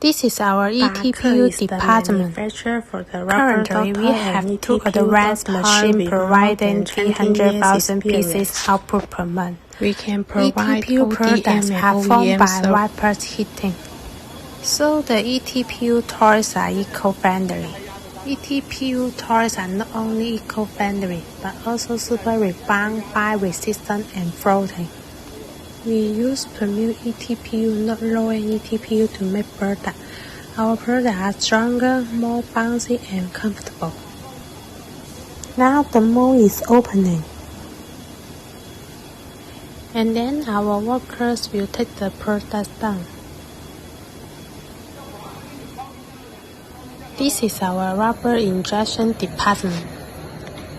This is our ETPU department. Currently, we have two advanced machines providing 300,000 pieces output per month. We can provide ETPU ODM products and are formed OEM by wipers heating. So the ETPU toys are eco-friendly. ETPU toys are not only eco-friendly, but also super rebound, fire-resistant, and floating. We use premium ETPU, not low-end ETPU to make products. Our products are stronger, more bouncy, and comfortable. Now the mold is opening. And then our workers will take the products down. This is our rubber injection department.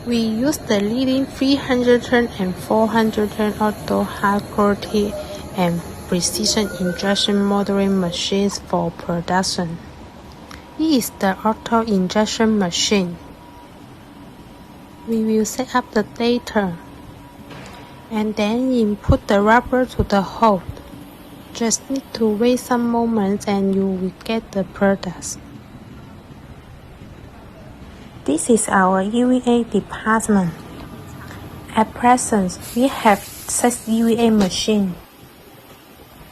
We use the leading 300-turn and 400-turn auto high-quality and precision injection molding machines for production. This is the auto injection machine. We will set up the data and then input the rubber to the hole. Just need to wait some moments and you will get the products. This is our UVA department. At present, we have 6 UVA machines.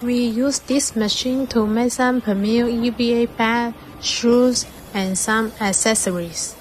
We use this machine to make some premium UVA bags, shoes, and some accessories.